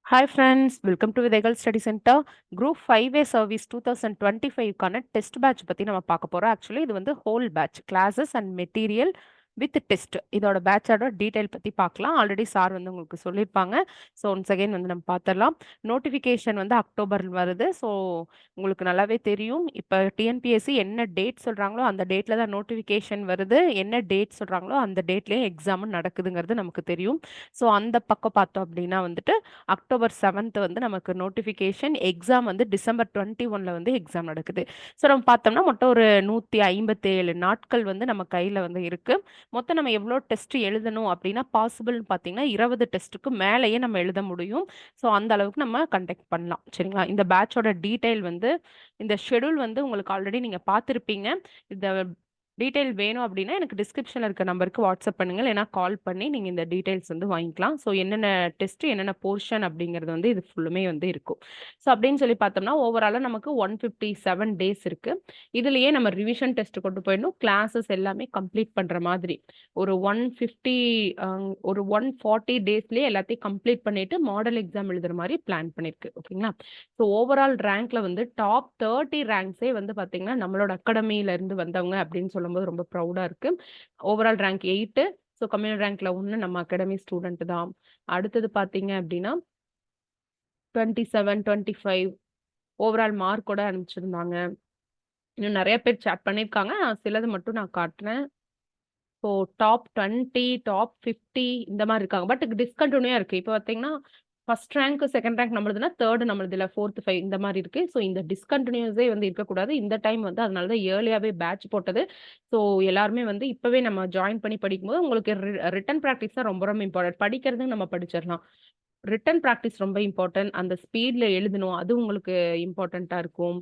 Hi friends, welcome to Viதைகள் Study Center. Group 5A Service 2025க்கான test batch பத்தி நம்ம பார்க்க போறோம். ஆக்சுவலி இது வந்து whole batch classes and material with test இதோட பேட்சோட டீடைல் பத்தி பார்க்கலாம். ஆல்ரெடி சார் வந்து உங்களுக்கு சொல்லியிருப்பாங்க. ஸோ ஒன்ஸ் அகைன் வந்து நம்ம பார்த்துடலாம். நோட்டிஃபிகேஷன் வந்து அக்டோபர் வருது. ஸோ உங்களுக்கு நல்லாவே தெரியும். இப்போ டிஎன்பிஎஸ்சி என்ன டேட் சொல்றாங்களோ அந்த டேட்ல தான் நோட்டிஃபிகேஷன் வருது. என்ன டேட் சொல்றாங்களோ அந்த டேட்லயே எக்ஸாமும் நடக்குதுங்கிறது நமக்கு தெரியும். ஸோ அந்த பக்கம் பார்த்தோம் அப்படின்னா வந்துட்டு அக்டோபர் 7th வந்து நமக்கு நோட்டிஃபிகேஷன் எக்ஸாம் வந்து டிசம்பர் 21ல வந்து எக்ஸாம் நடக்குது. ஸோ நம்ம பார்த்தோம்னா மொத்தம் ஒரு 157 நாட்கள் வந்து நம்ம கையில் வந்து இருக்கு. மொத்தம் நம்ம எவ்வளோ டெஸ்ட் எழுதணும் அப்படின்னா பாசிபிள்னு பார்த்தீங்கன்னா 20 டெஸ்ட்டுக்கு மேலேயே நம்ம எழுத முடியும். ஸோ அந்த அளவுக்கு நம்ம கண்டக்ட் பண்ணலாம். சரிங்களா? இந்த பேட்சோட டீடைல் வந்து இந்த ஷெடியூல் வந்து உங்களுக்கு ஆல்ரெடி நீங்கள் பார்த்துருப்பீங்க. இந்த டீடைல் வேணும் அப்படின்னா எனக்கு டிஸ்கிரிப்ஷனில் இருக்க நம்பருக்கு வாட்ஸ்அப் பண்ணுங்க. இல்லைனா கால் பண்ணி நீங்கள் இந்த டீடைல்ஸ் வந்து வாங்கிக்கலாம். ஸோ என்னென்ன டெஸ்ட் என்னென்ன போர்ஷன் அப்படிங்கிறது வந்து இது ஃபுல்லுமே வந்து இருக்கும். ஸோ அப்படின்னு சொல்லி பார்த்தோம்னா ஓவராலாக நமக்கு 157 டேஸ் இருக்கு. இதுலயே நம்ம ரிவிஷன் டெஸ்ட் கொண்டு போயிடணும். கிளாஸஸ் எல்லாமே கம்ப்ளீட் பண்ற மாதிரி ஒரு 150 ஒரு 140 டேஸ்லயே எல்லாத்தையும் கம்ப்ளீட் பண்ணிட்டு மாடல் எக்ஸாம் எழுதுற மாதிரி பிளான் பண்ணிருக்கு. ஓகேங்களா? ஸோ ஓவரால் ரேங்க்ல வந்து டாப் 30 ரேங்க்ஸே வந்து பாத்தீங்கன்னா நம்மளோட அகாடமியில இருந்து வந்தவங்க அப்படின்னு சொல்லும்போது ரொம்ப ப்ரௌடா இருக்கு. Overall rank 8. ஸோ கம்யூனிட்டி ரேங்க்ல 1 நம்ம அகாடமி ஸ்டூடெண்ட் தான். அடுத்தது பாத்தீங்க அப்படின்னா 27, 25 ஓவரால் மார்க்கோட அனுப்பிச்சிருந்தாங்க. இன்னும் நிறைய பேர் சேட் பண்ணியிருக்காங்க. சிலது மட்டும் நான் காட்டுறேன். ஸோ டாப் 20, டாப் 50 இந்த மாதிரி இருக்காங்க. பட் டிஸ்கண்டினியூயா இருக்கு. இப்போ பார்த்தீங்கன்னா ஃபர்ஸ்ட் ரேங்க், செகண்ட் ரேங்க் நம்மளுதுன்னா தேர்ட் நம்மளுதுல 4th, 5 இந்த மாதிரி இருக்கு. ஸோ இந்த டிஸ்கண்டினியூஸே வந்து இருக்கக்கூடாது. இந்த டைம் வந்து அதனால தான் ஏர்லியாவே பேட்ச் போட்டது. ஸோ எல்லாருமே வந்து இப்பவே நம்ம ஜாயின் பண்ணி படிக்கும்போது உங்களுக்கு ரிட்டன் ப்ராக்டிஸ் தான் ரொம்ப ரொம்ப இம்பார்ட்டன்ட். படிக்கிறது நம்ம படிச்சிடலாம். ரிட்டன் ப்ராக்டிஸ் ரொம்ப இம்பார்ட்டன்ட். அந்த ஸ்பீட்ல எழுதணும். அது உங்களுக்கு இம்பார்ட்டன்ட்டா இருக்கும்.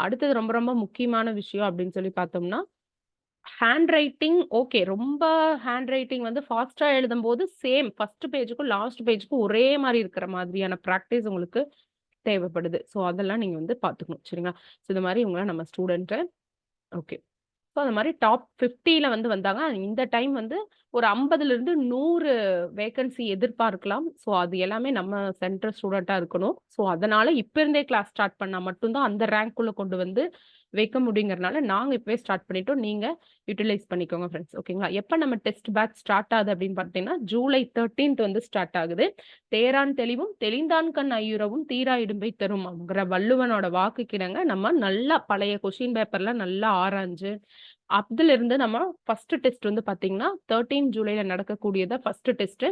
அடுத்தது ரொம்ப ரொம்ப முக்கியமான விஷயம் அப்படின்னு சொல்லி பார்த்தோம்னா ஹேண்ட் ரைட்டிங் ஓகே. ரொம்ப ஹேண்ட் ரைட்டிங் வந்து ஃபாஸ்ட்டா எழுதும்போது சேம் ஃபர்ஸ்ட் பேஜுக்கும், லாஸ்ட் பேஜுக்கும் ஒரே மாரி இருக்கிற மாதிரியான பிராக்டிஸ் உங்களுக்கு தேவைப்படுது. ஸோ அதெல்லாம் நீங்க வந்து பார்த்துக்கணும். சரிங்களா? ஸோ இந்த மாரி இவங்கலாம் நம்ம ஸ்டூடண்ட்டு. ஓகே. ஸோ அந்த மாரி டாப் 50ல வந்து வந்தாங்க. இந்த டைம் வந்து ஒரு 50லிருந்து 100 வேக்கன்சி எதிர்பார்க்கலாம். ஸோ அது எல்லாமே நம்ம சென்டர் ஸ்டூடெண்ட்டா இருக்கணும். ஸோ அதனால இப்ப இருந்தே கிளாஸ் ஸ்டார்ட் பண்ணா மட்டும் தான் அந்த ரேங்க்குள்ள கொண்டு வந்து வைக்க முடியுங்கிறனால நாங்க இப்பவே ஸ்டார்ட் பண்ணிட்டோம். நீங்க யுட்டிலைஸ் பண்ணிக்கோங்க ஃப்ரெண்ட்ஸ். ஓகேங்களா? எப்ப நம்ம டெஸ்ட் பேட்ச் ஸ்டார்ட் ஆகுது அப்படின்னு பார்த்தீங்கன்னா, ஜூலை 13th வந்து ஸ்டார்ட் ஆகுது. "தேரான் தெளிவும் தெளிந்தான் ஐயுறவும் தீரா இடும்பை தரும்ங்கிற வள்ளுவனோட வாக்குக்கிணங்க நம்ம நல்லா பழைய கொஸ்டின் பேப்பர்லாம் நல்லா ஆராய்ஞ்சு அதிலிருந்து நம்ம ஃபர்ஸ்ட் டெஸ்ட் வந்து பார்த்தீங்கன்னா, 13 ஜூலைல நடக்கக்கூடியத first test.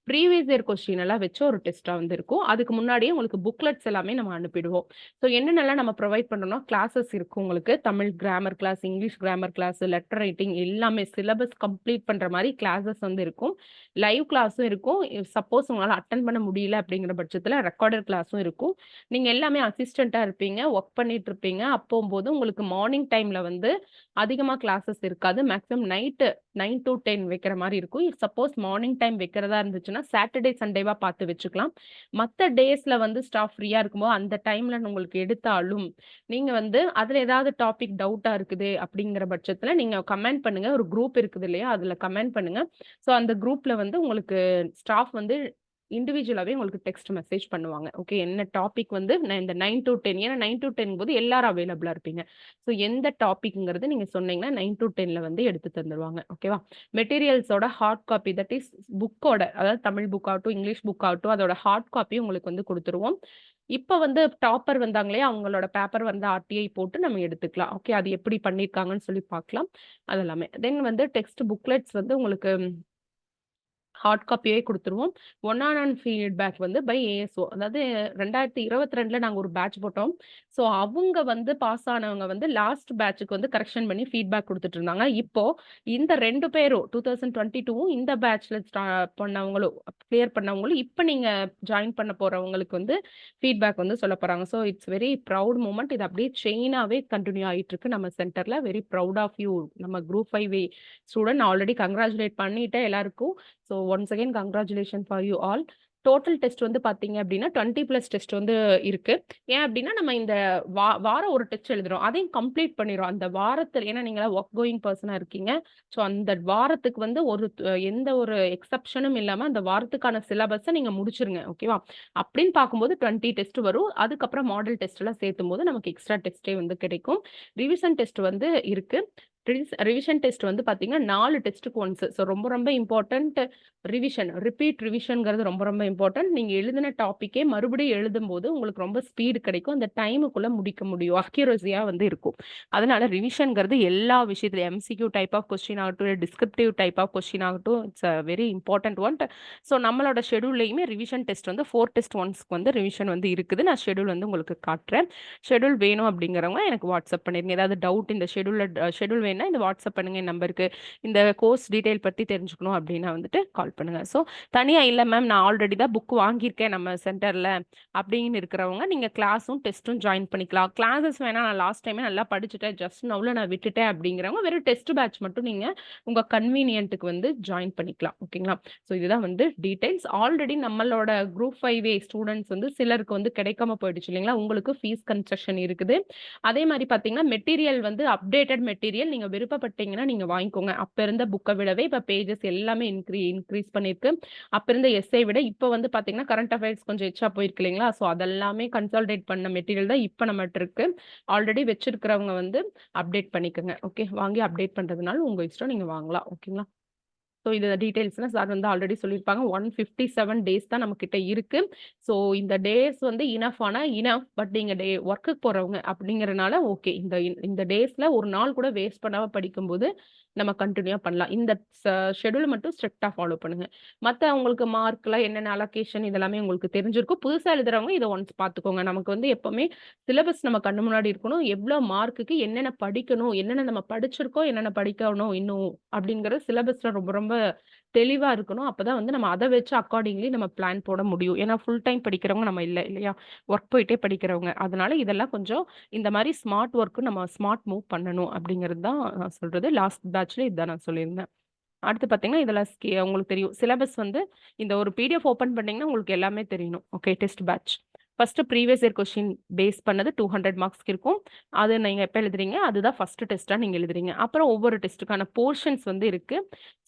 Previous year question எல்லாம் வச்சு ஒரு டெஸ்ட்டா வந்து இருக்கும். அதுக்கு முன்னாடியே உங்களுக்கு புக்லெட்ஸ் எல்லாமே நம்ம அனுப்பிடுவோம். ஸோ என்னென்னலாம் நம்ம ப்ரொவைட் பண்றோம்னா, கிளாஸஸ் இருக்கும் உங்களுக்கு. Tamil grammar class, English grammar class, letter writing எல்லாமே சிலபஸ் கம்ப்ளீட் பண்ற மாரி கிளாஸஸ் வந்து இருக்கும். லைவ் கிளாஸும் இருக்கும். சப்போஸ் உங்களால அட்டெண்ட் பண்ண முடியல அப்படிங்கிற பட்சத்துல ரெக்கார்டட் கிளாஸும் இருக்கும். நீங்க எல்லாமே அசிஸ்டன்ட்டா இருப்பீங்க. வொர்க் பண்ணிட்டு இருப்பீங்க. அப்போம்போது உங்களுக்கு மார்னிங் டைம்ல வந்து அதிகமா கிளாஸஸ் இருக்காது. மேக்ஸிமம் நைட்டு 9 to 10 வைக்கிற மாரி இருக்கும். சப்போஸ் மார்னிங் டைம் வைக்கிறதா இருந்துச்சுன்னா, சாட்டர்டே, சண்டேவா பார்த்து வச்சுக்கலாம். மத்த டேஸ்ல வந்து ஸ்டாஃப் ஃப்ரீயா இருக்கும்போது, அந்த டைம்ல உங்களுக்கு எடுத்தாலும், நீங்க வந்து அதுல ஏதாவது டாபிக் டவுட்டா இருக்குது அப்படிங்கிற பட்சத்துல நீங்க கமெண்ட் பண்ணுங்க. ஒரு குரூப் இருக்குது இல்லையா? அதுல கமெண்ட் பண்ணுங்க. ஸோ அந்த குரூப்ல வந்து உங்களுக்கு ஸ்டாஃப் வந்து இண்டிவிஜுவலாவே உங்களுக்கு டெக்ஸ்ட் மெசேஜ் பண்ணுவாங்க. ஓகே. என்ன டாபிக் வந்து நான் இந்த 9 to 10 ஏன்னா 9 to 10 போது எல்லாரும் அவைலபிளா இருப்பீங்க. ஸோ எந்த டாபிக்ங்கிறது நீங்க சொன்னீங்கன்னா 9 to 10ல வந்து எடுத்து தந்துருவாங்க. ஓகேவா? மெட்டீரியல்ஸோட ஹார்ட் காப்பி தட் இஸ் புக்கோட அதாவது தமிழ் புக் ஆகட்டும், இங்கிலீஷ் புக் ஆகட்டும் அதோட ஹார்ட் காப்பி உங்களுக்கு வந்து குடுத்துருவோம். இப்ப வந்து டாப்பர் வந்தாங்களே அவங்களோட பேப்பர் வந்து ஆர்டிஐ போட்டு நம்ம எடுத்துக்கலாம். ஓகே. அது எப்படி பண்ணியிருக்காங்கன்னு சொல்லி பார்க்கலாம். அதெல்லாமே. தென் வந்து டெக்ஸ்ட் புக்லெட்ஸ் வந்து உங்களுக்கு ஹார்ட் காப்பியே குடுத்துருவோம். ஒன் ஆன் ஒன் ஃபீட்பேக் வந்து பை ஏஎஸ்ஓ. அதாவது 2022ல நாங்க ஒரு பேட்ச் போட்டோம். ஸோ அவங்க வந்து பாஸ் ஆனவங்க வந்து லாஸ்ட் பேட்ச்க்கு வந்து கரெக்ஷன் பண்ணி ஃபீட்பேக் குடுத்துட்டு இருந்தாங்க. இப்போ இந்த 2 பேரும் 2022வும் இந்த பேட்ச்ல பண்ணவங்களும் கிளியர் பண்ணவங்களும் இப்ப நீங்க ஜாயின் பண்ண போறவங்களுக்கு வந்து ஃபீட்பேக் வந்து சொல்லப் போறாங்க. So it's very proud moment. இது அப்படியே செயினாவே கன்டின்யூ ஆயிட்டு இருக்கு நம்ம சென்டர்ல. Very proud of you. நம்ம குரூப் 5 ஸ்டூடண்ட் ஆல்ரெடி கங்ராச்சுலேட் பண்ணிட்டேன் எல்லாருக்கும். So once again congratulation for you all. Total test வந்து பார்த்தீங்க அப்படின்னா 20+ டெஸ்ட் வந்து இருக்கு. ஏன் அப்படின்னா, நம்ம இந்த வாரம் ஒரு டெஸ்ட் எழுதுறோம். அதையும் கம்ப்ளீட் பண்ணிறோம். அந்த வாரத்துல ஏன்னா நீங்கலாம் வொர்க் கோயிங் பெர்சனா இருக்கீங்க. ஸோ அந்த வாரத்துக்கு வந்து எந்த ஒரு எக்செப்ஷனும் இல்லாம அந்த வாரத்துக்கான சிலபஸ நீங்க முடிச்சுருங்க. ஓகேவா? அப்படின்னு பார்க்கும்போது 20 டெஸ்ட் வரும். அதுக்கப்புறம் மாடல் டெஸ்ட்லாம் சேர்த்தும்போது நமக்கு எக்ஸ்ட்ரா டெஸ்ட்டே வந்து கிடைக்கும். ரிவிஷன் டெஸ்ட் வந்து இருக்கு. ரிவிஷன் டெஸ்ட் வந்து பார்த்தீங்கன்னா 4 டெஸ்ட்டுக்கு ஒன்ஸ். ஸோ ரொம்ப ரொம்ப இம்பார்ட்டன்ட் ரிப்பீட் ரிவிஷன்ங்கிறது ரொம்ப ரொம்ப இம்பார்ட்டன்ட். நீங்க எழுதின டாபிக்கே மறுபடியும் எழுதும்போது உங்களுக்கு ரொம்ப ஸ்பீடு கிடைக்கும். அந்த டைமுக்குள்ள முடிக்க முடியும். அக்யூரஸியா வந்து இருக்கும். அதனால ரிவிஷன்ங்கிறது எல்லா விஷயத்திலும் எம்சிக்யூ டைப் ஆஃப் கொஸ்டின் ஆகட்டும், டிஸ்கிரிப்டிவ் டைப் ஆஃப் கொஸ்டின் ஆகட்டும், it's a very important one. So நம்மளோட ஷெட்யூல்லையுமே ரிவிஷன் டெஸ்ட் வந்து 4 டெஸ்ட் ஒன்ஸ்க்கு வந்து ரிவிஷன் வந்து இருக்குது. நான் ஷெட்யூல் வந்து உங்களுக்கு காட்டுறேன். ஷெட்யூல் வேணும் அப்படிங்கிறவங்க எனக்கு வாட்ஸ்அப் பண்ணிருங்க. ஏதாவது டவுட் இந்த ஷெட்யூல் வேணும்னா இந்த வாட்ஸ்அப் பண்ணுங்க என் நம்பருக்கு. இந்த கோர்ஸ் டீடைல் பத்தி தெரிஞ்சுக்கணும் அப்படின்னா வந்துட்டு கால் பண்ணுங்க. ஸோ தனியா இல்ல மேம் நான் ஆல்ரெடி தான் புக் வாங்கியிருக்கேன் நம்ம சென்டர்ல அப்படின்னு இருக்கிறவங்க நீங்க கிளாஸும் டெஸ்ட்டும் ஜாயின் பண்ணிக்கலாம். கிளாஸஸ் வேணா நான் லாஸ்ட் டைமே நல்லா படிச்சுட்டேன். ஜஸ்ட் நவுல நான் விட்டுட்டேன் அப்படிங்கிறவங்க வெறும் டெஸ்ட் பேட்ச் மட்டும் நீங்க உங்க கன்வீனியன்ட்டுக்கு வந்து ஜாயின் பண்ணிக்கலாம். ஓகேங்களா? ஸோ இதுதான் வந்து டீடைல்ஸ். ஆல்ரெடி நம்மளோட குரூப் 5A ஸ்டூடெண்ட்ஸ் வந்து சிலருக்கு வந்து கிடைக்காம போயிடுச்சு இல்லைங்களா? உங்களுக்கு ஃபீஸ் கன்செஷன் இருக்குது. அதே மாரி பார்த்தீங்கன்னா, மெட்டீரியல் வந்து அப்டேட்டட் மெட்டீரியல் நீங்க விருப்பப்பட்டீங்கன்னா நீங்க வாங்கிக்கோங்க. அப்ப இருந்த புக்க விடவே இப்ப பேஜஸ் எல்லாமே இன்கிரீஸ் பண்ணியிருக்கு. அப்ப இருந்த எஸ்ஸை விட இப்ப வந்து பார்த்தீங்கன்னா, கரண்ட் அஃபேர்ஸ் கொஞ்சம் எக்ஸ்ட்ரா போயிருக்கு இல்லைங்களா? ஸோ அதெல்லாமே கன்சாலிடேட் பண்ண மெட்டீரியல் தான் இப்ப நம்மட்ட இருக்கு. ஆல்ரெடி வச்சிருக்கிறவங்க வந்து அப்டேட் பண்ணிக்கங்க. ஓகே. வாங்கி அப்டேட் பண்றதுனால உங்க இஷ்டம் நீங்க வாங்கலாம். ஓகேங்களா? ஸோ இது டீடைல்ஸ்லாம் சார் வந்து ஆல்ரெடி சொல்லியிருப்பாங்க. 157 டேஸ் தான் நம்மகிட்ட இருக்கு. ஸோ இந்த டேஸ் வந்து இனஃப். பட் நீங்க ஒர்க்குக்கு போறவங்க அப்படிங்கிறனால ஓகே. இந்த டேஸ்ல ஒரு நாள் கூட வேஸ்ட் பண்ணாம படிக்கும்போது நம்ம கன்டினியூவா பண்ணலாம். இந்த ஷெட்யூல் மட்டும் ஸ்ட்ரிக்ட்டா ஃபாலோ பண்ணுங்க. மத்த உங்களுக்கு மார்க்லாம் என்னென்ன அலோகேஷன் இதெல்லாமே உங்களுக்கு தெரிஞ்சிருக்கும். புதுசா எழுதுறவங்க இத ஒன்ஸ் பார்த்துக்கோங்க. நமக்கு வந்து எப்பவுமே சிலபஸ் நம்ம கண்ணு முன்னாடி இருக்கணும். எவ்வளோ மார்க்குக்கு என்னென்ன படிக்கணும், என்னென்ன நம்ம படிச்சிருக்கோம், என்னென்ன படிக்கணும் இன்னும் அப்படிங்கிறது சிலபஸ்ல ரொம்ப ரொம்ப தெளிவா இருக்கணும். அப்பதான் வந்து நம்ம அத வச்சு அக்கார்டிங்லி நம்ம பிளான் போட முடியும். ஏன்னா ஃபுல் டைம் படிக்கிறவங்க நம்ம இல்லையா? ஒர்க் போயிட்டே படிக்கிறவங்க. அதனால இதெல்லாம் கொஞ்சம் இந்த மாரி ஸ்மார்ட் ஒர்க் நம்ம ஸ்மார்ட் மூவ் பண்ணணும் அப்படிங்கிறது தான் நான் சொல்றது. லாஸ்ட் பேட்ச்ல இதான் நான் சொல்லியிருந்தேன். அடுத்து பார்த்தீங்கன்னா, இதுல உங்களுக்கு தெரியும். சிலபஸ் வந்து இந்த ஒரு பிடிஎஃப் ஓப்பன் பண்ணீங்கன்னா, உங்களுக்கு எல்லாமே தெரியணும். Okay. Test batch. First previous year question base பண்ணது 200 மார்க்ஸ்க்கு இருக்கும். அது நீங்க எப்ப எழுதுறீங்க, அதுதான் ஃபர்ஸ்ட் டெஸ்ட்டா நீங்க எழுதுறீங்க. அப்புறம் ஒவ்வொரு டெஸ்ட்டுக்கான போர்ஷன்ஸ் வந்து இருக்கு.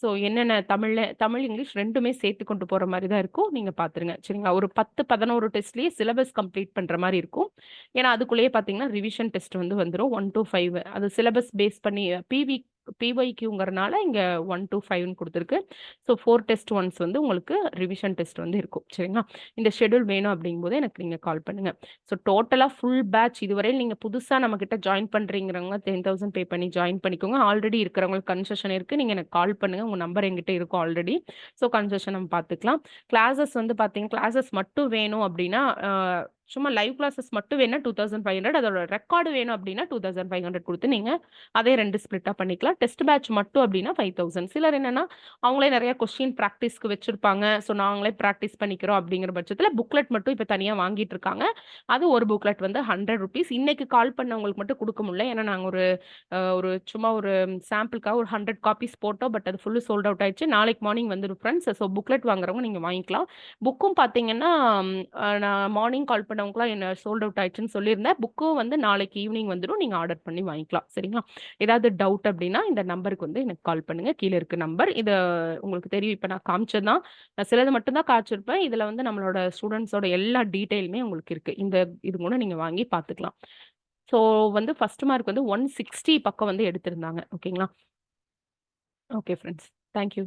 ஸோ என்னென்ன தமிழ், இங்கிலீஷ் 2மே சேர்த்து கொண்டு போற மாரி தான் இருக்கும். நீங்க பார்த்துருங்க. சரிங்களா? ஒரு 10, 11 டெஸ்ட்லயே சிலபஸ் கம்ப்ளீட் பண்ற மாரி இருக்கும். ஏன்னா, அதுக்குள்ளேயே பார்த்தீங்கன்னா, ரிவிஷன் டெஸ்ட் வந்து வந்துரும். 1 to 5 அது சிலபஸ் பேஸ் பண்ணி பிஒய்க்யூங்கிறனால இங்க 1 to 5ன்னு குடுத்துருக்கு. ஸோ 4 டெஸ்ட் ஒன்ஸ் வந்து உங்களுக்கு ரிவிஷன் டெஸ்ட் வந்து இருக்கும். சரிங்களா? இந்த ஷெட்யூல் வேணும் அப்படிங்கும்போது எனக்கு நீங்க கால் பண்ணுங்க. ஸோ டோட்டலா ஃபுல் பேட்ச் இதுவரையில் நீங்க புதுசா நம்மகிட்ட ஜாயின் பண்றீங்கிறவங்க 10,000 பே பண்ணி ஜாயின் பண்ணிக்கோங்க. ஆல்ரெடி இருக்கிறவங்களுக்கு கன்செஷன் இருக்கு. நீங்க எனக்கு கால் பண்ணுங்க. உங்க நம்பர் என்கிட்ட இருக்கும் ஆல்ரெடி. ஸோ கன்செஷன் நம்ம பார்த்துக்கலாம். கிளாஸஸ் வந்து பார்த்தீங்கன்னா, கிளாஸஸ் மட்டும் வேணும் அப்படின்னா, சும்மா லைவ் கிளாஸஸ் மட்டும் வேணும்னா 2,500 அதோட ரெக்கார்டு வேணும் அப்படின்னா 2,500 குடுத்து நீங்க அதே 2 ஸ்ப்ளிட்டா பண்ணிக்கலாம். டெஸ்ட் பேட்ச் மட்டும் அப்படின்னா 5,000. சிலர் என்னன்னா, அவங்களே நெறைய கொஸ்டின் பிராக்டிஸ்க்கு வச்சிருப்பாங்க. ஸோ நாங்களே பிராக்டிஸ் பண்ணிக்கிறோம் அப்படிங்கிற பட்சத்துல புக்லெட் மட்டும் இப்ப தனியா வாங்கிட்டு இருக்காங்க. அது ஒரு புக்லெட் வந்து ₹100. இன்னைக்கு கால் பண்ணவங்களுக்கு மட்டும் குடுக்க முடியல. ஏன்னா நாங்க சும்மா ஒரு சாம்பிளுக்காக ஒரு 100 காப்பீஸ் போட்டோம். பட் அது ஃபுல்லு சோல்ட் அவுட் ஆயிடுச்சு. நாளைக்கு மார்னிங் வந்துரும் ஃப்ரெண்ட்ஸ். ஸோ புக்லெட் வாங்குறவங்க நீங்க வாங்கிக்கலாம். புக்கும் பார்த்தீங்கன்னா, நான் மார்னிங் கால் பண்ணவங்களுக்குலாம் என்ன சோல்ட் அவுட் ஆயிடுச்சுன்னு சொல்லியிருந்தேன். புக்கும் வந்து நாளைக்கு ஈவினிங் வந்துரும். நீங்க ஆர்டர் பண்ணி வாங்கிக்கலாம். சரிங்களா? ஏதாவது டவுட் அப்படின்னா இந்த நம்பருக்கு வந்து எனக்கு கால் பண்ணுங்க. கீழ இருக்கு நம்பர். உங்களுக்கு தெரியும். இப்ப நான் காமிச்சது தான். நான் சிலது மட்டும் தான் காய்ச்சிருப்பேன். இதுல வந்து நம்மளோட ஸ்டூடண்ட்ஸோட எல்லா டீட்டெயிலுமே உங்களுக்கு இருக்கு. இது கூட நீங்க வாங்கி பார்த்துக்கலாம். ஸோ வந்து ஃபர்ஸ்ட் மார்க் வந்து 160 பக்கம் வந்து எடுத்திருந்தாங்க. ஓகேங்களா? Okay friends. Thank you.